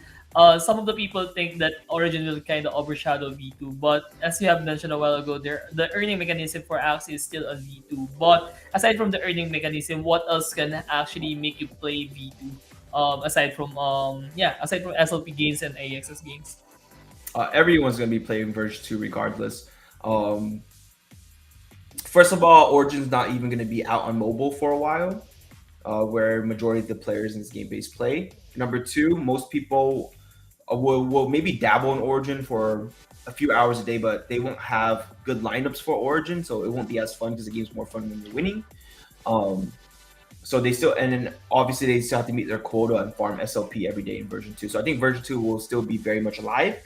some of the people think that Origin will kind of overshadow V2, but as you have mentioned a while ago, the earning mechanism for Axie is still on V2. But aside from the earning mechanism, what else can actually make you play V2? Aside from SLP gains and AXS gains.
Everyone's gonna be playing version 2 regardless. Um, First of all, Origin's not even gonna be out on mobile for a while, where majority of the players in this game base play. Number two, most people will maybe dabble in Origin for a few hours a day, but they won't have good lineups for Origin, so it won't be as fun because the game's more fun when you're winning. Um, so they still, and then obviously they still have to meet their quota and farm SLP every day in version 2. So I think version 2 will still be very much alive.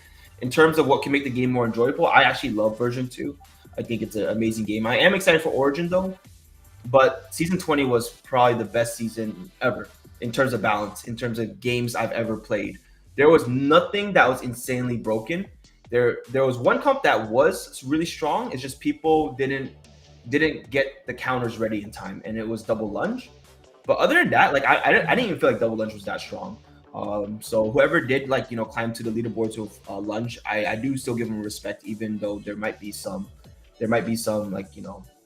In terms of what can make the game more enjoyable, I actually love version 2. I think it's an amazing game. I am excited for Origin though, but season 20 was probably the best season ever in terms of balance, in terms of games I've ever played. There was nothing that was insanely broken. There was one comp that was really strong. It's just people didn't get the counters ready in time, and it was double lunge. But other than that, like I didn't even feel like double lunge was that strong. So whoever did climb to the leaderboards with lunge, I do still give them respect, even though there might be some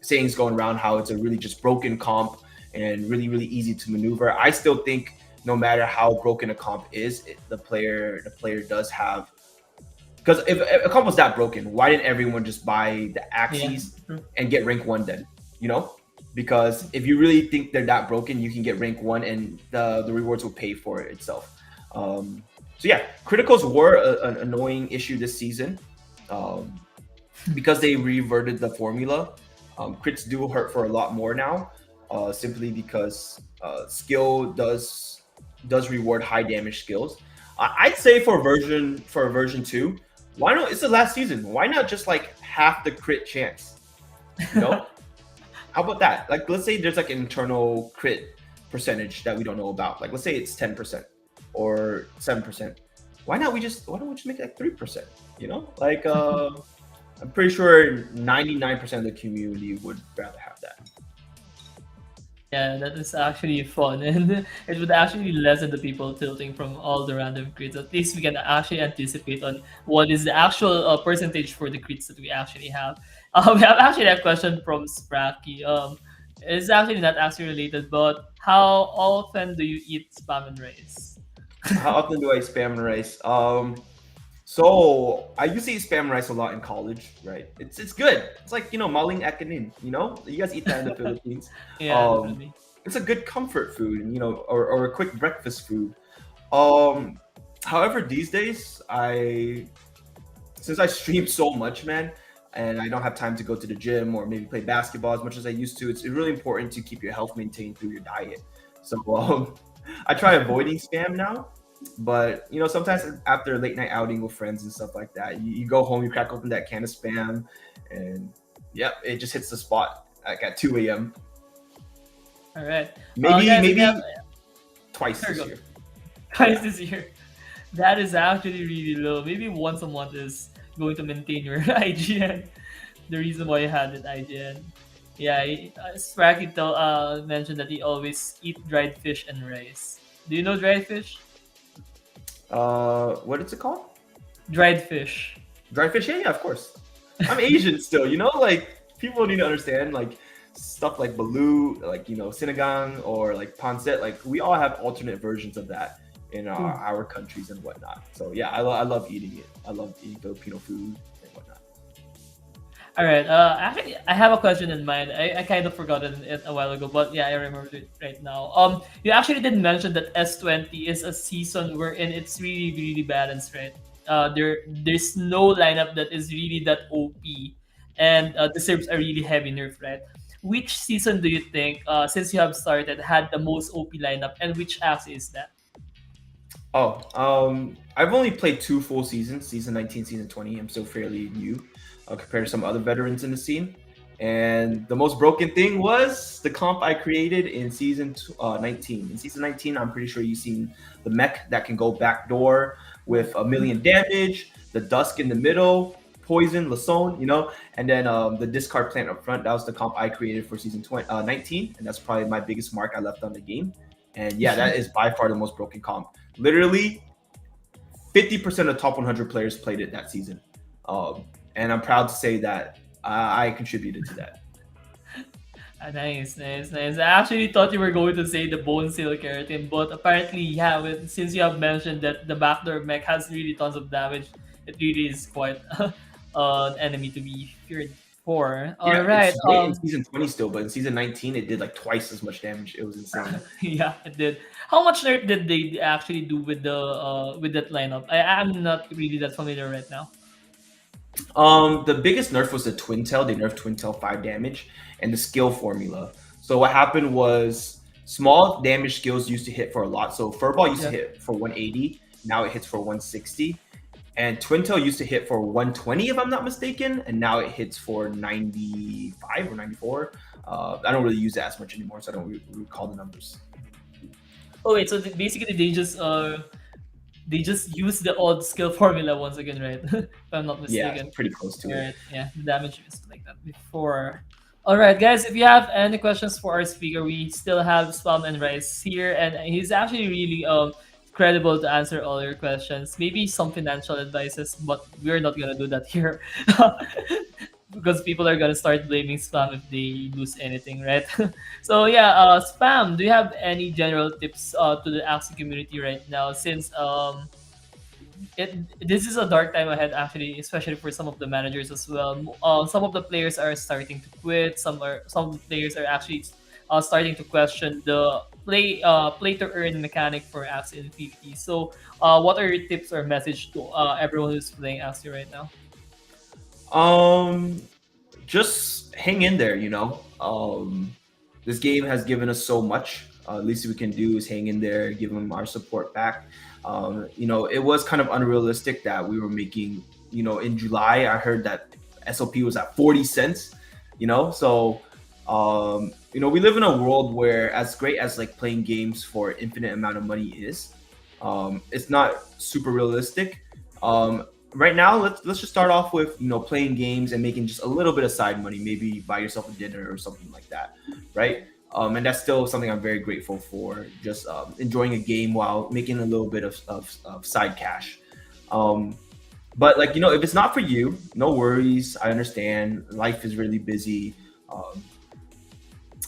sayings going around how it's a really just broken comp and really, really easy to maneuver. I still think no matter how broken a comp is, the player does have, because if a comp was that broken, why didn't everyone just buy the
Yeah.
Axies and get rank 1 then? Because if you really think they're that broken, you can get rank 1 and the rewards will pay for it itself. So yeah, criticals were an annoying issue this season. Because they reverted the formula. Crits do hurt for a lot more now, simply because skill does reward high damage skills. I'd say for version 2, why not? It's the last season. Why not just like half the crit chance? How about that? Like, let's say there's like an internal crit percentage that we don't know about. Like, let's say it's 10% or 7%. Why don't we just make it like 3%? I'm pretty sure 99% of the community would rather have that.
Yeah, that is actually fun, and it would actually lessen the people tilting from all the random crits. At least we can actually anticipate on what is the actual percentage for the crits that we actually have. We have actually a question from Spracky. It's actually not actually related, but how often do you eat spam and rice?
How often do I spam rice? So I used to eat spam rice a lot in college, right? It's good. It's like maling akanin. You guys eat that in the Philippines.
Yeah,
Um,
definitely.
it's a good comfort food, or a quick breakfast food. Um, However, these days since I stream so much, man, and I don't have time to go to the gym or maybe play basketball as much as I used to, it's really important to keep your health maintained through your diet. So I try avoiding spam now. But sometimes after a late night outing with friends and stuff like that, you go home, you crack open that can of spam, and yep, it just hits the spot like at 2 a.m.
All right.
Maybe
Guys, we have
twice
there we
this
go.
year.
Twice
Yeah.
this year. That is actually really low. Maybe once a month is going to maintain your IGN. The reason why you had it IGN. Yeah, Spracky mentioned that he always eat dried fish and rice. Do you know dried fish?
What is it called?
Dried fish.
Dry fish? Yeah, of course. I'm Asian still, like people need to understand like stuff like balut, like sinigang or like pancit. Like we all have alternate versions of that in our countries and whatnot. So yeah, I love eating it. I love eating Filipino food and whatnot.
All right. Actually, I have a question in mind. I kind of forgot it a while ago, but yeah, I remember it right now. You actually did mention that S20 is a season wherein it's really really balanced, right? There's no lineup that is really that OP, and deserves a really heavy nerf, right? Which season do you think, since you have started, had the most OP lineup, and which axe is that?
Oh, I've only played two full seasons, season 19, season 20. I'm still fairly new compared to some other veterans in the scene. And the most broken thing was the comp I created in season 19. In season 19, I'm pretty sure you've seen the mech that can go backdoor with a million damage, the dusk in the middle, poison, Lason, and then the discard plant up front. That was the comp I created for season 19, and that's probably my biggest mark I left on the game. And yeah, that is by far the most broken comp. Literally, 50% of top 100 players played it that season. And I'm proud to say that I contributed to that.
Nice, nice, nice. I actually thought you were going to say the bone seal keratin, but apparently, yeah, since you have mentioned that the backdoor mech has really tons of damage, it really is quite an enemy to be feared for. All
Yeah,
right.
it's great in season 20 still, but in season 19, it did like twice as much damage. It was insane.
Yeah, it did. How much nerf did they actually do with that lineup? I'm not really that familiar right now.
The biggest nerf was the Twin Tail. They nerfed Twin Tail 5 damage and the skill formula. So what happened was small damage skills used to hit for a lot. So Furball used to
Yeah.
hit for 180. Now it hits for 160. And Twin Tail used to hit for 120, if I'm not mistaken, and now it hits for 95 or 94. I don't really use that as much anymore, so I don't recall the numbers.
Oh wait, so basically they just use the old skill formula once again, right? If I'm not
Yeah,
mistaken.
pretty close to it.
Right. Yeah, the damage is like that before. All right, guys. If you have any questions for our speaker, we still have Spam and Rice here, and he's actually really credible to answer all your questions. Maybe some financial advices, but we're not gonna do that here. Because people are gonna start blaming Spam if they lose anything, right? So yeah, Spam, do you have any general tips to the Axie community right now? Since it this is a dark time ahead actually, especially for some of the managers as well. Some of the players are starting to quit. Some of the players are actually starting to question the play to earn mechanic for Axie Infinity. So, what are your tips or message to everyone who's playing Axie right now?
Um, just hang in there, this game has given us so much. Least we can do is hang in there, give them our support back. It was kind of unrealistic that we were making, in July, I heard that SOP was at 40 cents, so, we live in a world where as great as like playing games for infinite amount of money is, it's not super realistic. Right now, let's just start off with playing games and making just a little bit of side money, maybe buy yourself a dinner or something like that, right? And that's still something I'm very grateful for, just enjoying a game while making a little bit of side cash. But like if it's not for you, no worries. I understand life is really busy. um,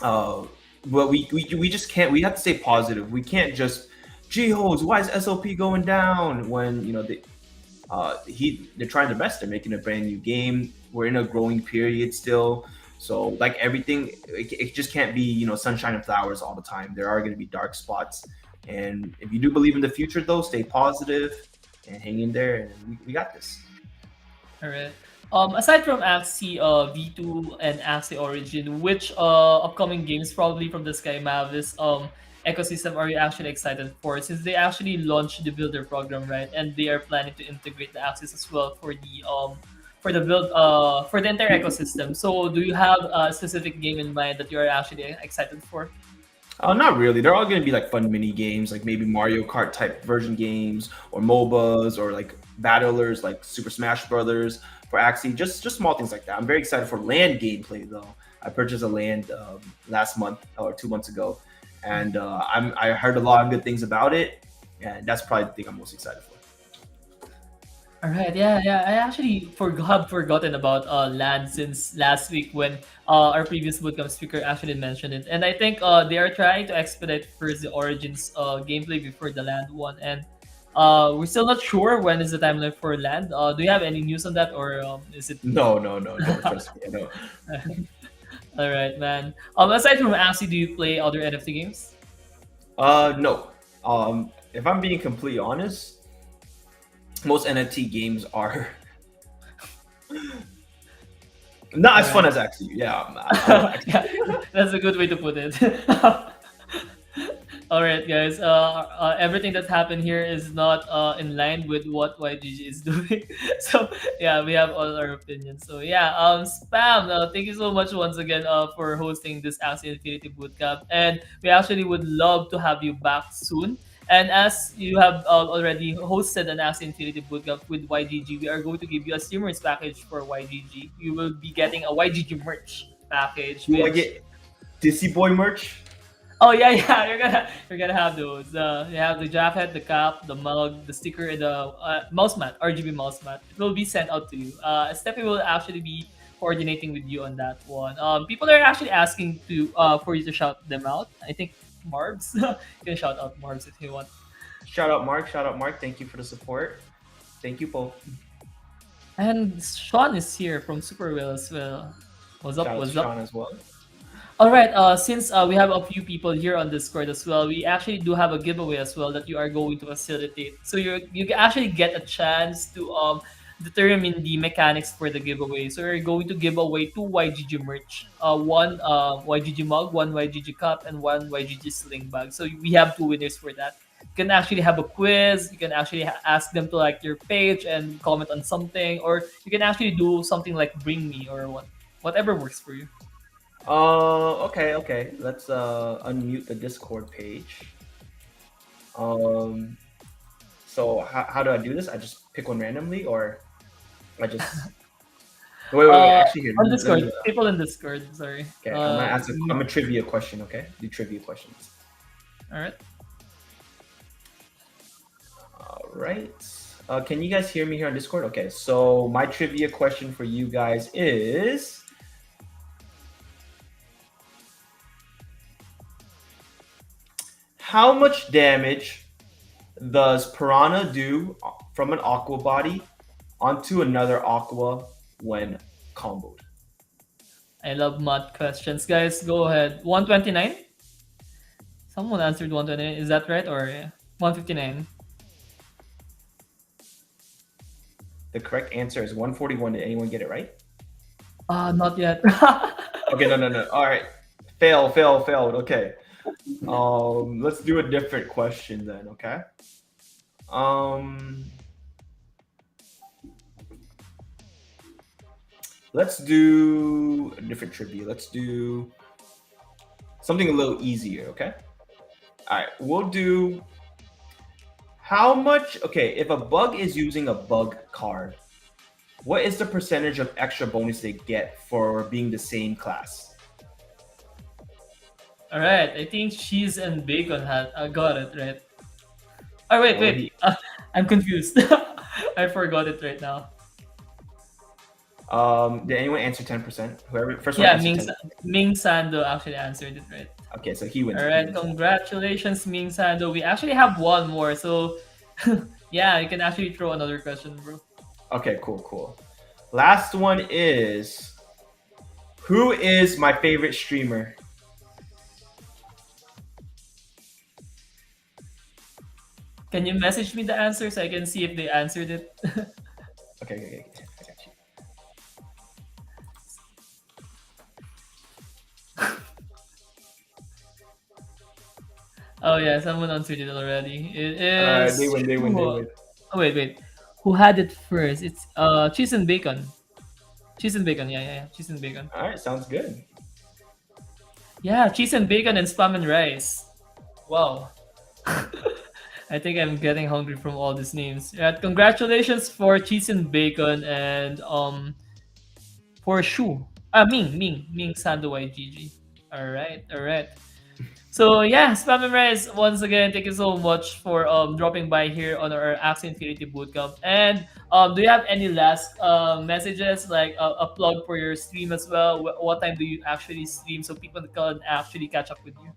uh, but we just can't. We have to stay positive. We can't just, gee, why is SOP going down when they're trying their best. They're making a brand new game. We're in a growing period still. So like everything, it just can't be sunshine and flowers all the time. There are going to be dark spots. And if you do believe in the future, though, stay positive and hang in there. And we got this.
All right. Aside from Axie V2 and Axie Origin, which upcoming games probably from the Sky Mavis ecosystem are you actually excited for? Since they actually launched the builder program, right? And they are planning to integrate the Axis as well for the build for the entire ecosystem. So do you have a specific game in mind that you are actually excited for?
Not really. They're all going to be like fun mini games, like maybe Mario Kart type version games, or MOBAs, or like battlers like Super Smash Brothers for Axie. Just small things like that. I'm very excited for land gameplay though. I purchased a land last month or 2 months ago, and I heard a lot of good things about it, and that's probably the thing I'm most excited for.
All right, yeah, yeah. I actually have forgotten about land since last week when our previous bootcamp speaker actually mentioned it, and I think they are trying to expedite first the origins gameplay before the land one, and We're still not sure when is the timeline for land. Do you have any news on that, or is it?
No, no, no, no. Trust me, no.
All right, man. Aside from Axie, do you play other NFT games?
No. If I'm being completely honest, most NFT games are not
All
as fun
right.
as Axie. Yeah, I love Axie.
Yeah, that's a good way to put it. All right, guys. Everything that happened here is not in line with what YGG is doing. So yeah, we have all our opinions. So yeah, Spam. Thank you so much once again for hosting this Axie Infinity Bootcamp, and we actually would love to have you back soon. And as you have already hosted an Axie Infinity Bootcamp with YGG, we are going to give you a streamers package for YGG. You will be getting a YGG merch package,
Do I
which
get Dizzy Boy merch?
oh yeah, yeah, you're gonna have those. You have the jacket, the cap, the mug, the sticker, and the mouse mat, RGB mouse mat. It will be sent out to you. Steffi will actually be coordinating with you on that one. People are actually asking to for you to shout them out. I think Marbs, you can shout out Marbs if you want.
Shout out Mark. Shout out Mark. Thank you for the support. Thank you, Paul.
And Sean is here from Super Will as well. What's up?
Shout out to
What's up?
Sean as well.
All right. Since we have a few people here on Discord as well, we actually do have a giveaway as well that you are going to facilitate. So you can actually get a chance to determine the mechanics for the giveaway. So we're going to give away two YGG merch, one YGG mug, one YGG cup, and one YGG sling bag. So we have two winners for that. You can actually have a quiz. You can actually ask them to like your page and comment on something, or you can actually do something like bring me or whatever works for you.
Okay, okay. Let's unmute the Discord page. Um, so how do I do this? I just pick one randomly, or I just wait.
Uh,
Actually, here,
on
let
Discord,
me.
people in Discord. Sorry.
Okay, I'm gonna ask. I'm a trivia question. Okay, do trivia questions.
All right.
All right. Can you guys hear me here on Discord? Okay, so my trivia question for you guys is: how much damage does Piranha do from an Aqua body onto another Aqua when comboed?
I love math questions, guys. Go ahead. 129. Someone answered 129. Is that right or 159?
The correct answer is 141. Did anyone get it right?
Not yet.
Okay, no, no, no. All right. Failed. Okay. Let's do a different question then, okay? Um, let's do a different trivia. Let's do something a little easier, okay? All right, we'll do how much, okay, if a bug is using a bug card, what is the percentage of extra bonus they get for being the same class?
All right. I think cheese and bacon had. I got it right. Oh wait,
Oh,
wait. I'm confused. I forgot it right now.
did anyone answer 10%? Whoever first one
Yeah,
answered 10.
Ming Sando actually answered it right.
Okay, so he wins.
All
He
right,
wins.
congratulations, Ming Sando. We actually have one more, so yeah, you can actually throw another question, bro.
Okay, cool. Last one is, who is my favorite streamer?
Can you message me the answer so I can see if they answered it?
Okay, I got you.
Oh yeah, someone answered it already. It is.
They win.
Oh wait. Who had it first? It's cheese and bacon. Cheese and bacon. Yeah. Cheese and bacon.
All right, sounds good.
Yeah, cheese and bacon and spam and rice. Wow. I think I'm getting hungry from all these names. Yeah, congratulations for cheese and bacon and for Shu. Ming Sando YGG. All right. So yeah, Spam and Rice, once again, thank you so much for dropping by here on our Axie Infinity Bootcamp. And do you have any last messages, like a plug for your stream as well? What time do you actually stream so people can actually catch up with you?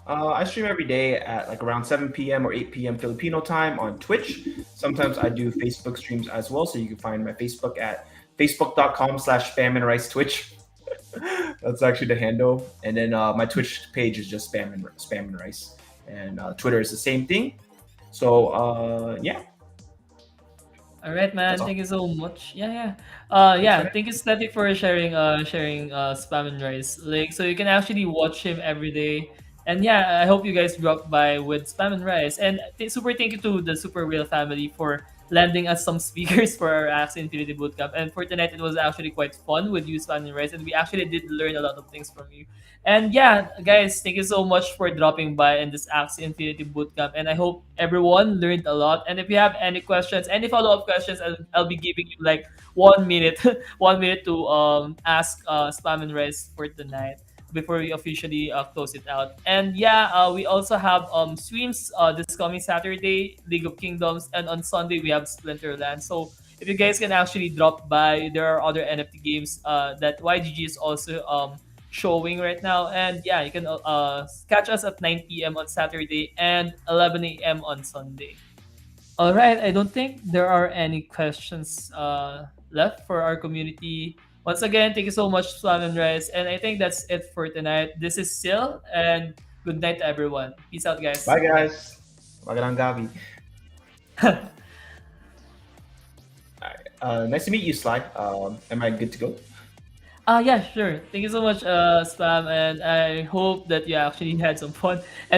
I stream every day at like around 7 p.m. or 8 p.m. Filipino time on Twitch. Sometimes I do Facebook streams as well, so you can find my Facebook at facebook.com/spam and rice twitch. That's actually the handle. And then my Twitch page is just spam and rice, and Twitter is the same thing. So yeah,
All right,
that's
man.
all.
Thank you so much. Yeah, yeah.
Thanks for
Yeah.
that.
Thank you, Steffi, for sharing Spam and Rice. Like, so you can actually watch him every day. And yeah, I hope you guys drop by with Spam and Rice. And super thank you to the Super Real family for lending us some speakers for our Axie Infinity Bootcamp. And for tonight, it was actually quite fun with you, Spam and Rice, and we actually did learn a lot of things from you. And yeah, guys, thank you so much for dropping by in this Axie Infinity Bootcamp. And I hope everyone learned a lot. And if you have any questions, any follow-up questions, I'll be giving you like 1 minute, 1 minute to ask Spam and Rice for tonight before we officially close it out. And yeah, we also have streams this coming Saturday, League of Kingdoms, and on Sunday we have Splinterland. So if you guys can actually drop by, there are other NFT games that YGG is also showing right now. And yeah, you can catch us at 9 p.m. on Saturday and 11 a.m. on Sunday. All right, I don't think there are any questions left for our community. Once again, thank you so much, Swan and Rice. And I think that's it for tonight. This is Sil, and good night to everyone. Peace out, guys.
Bye guys. Magandang gabi. Nice to meet you, Sly. Am I good to go?
Yeah, sure. Thank you so much, Spam, and I hope that you actually had some fun. And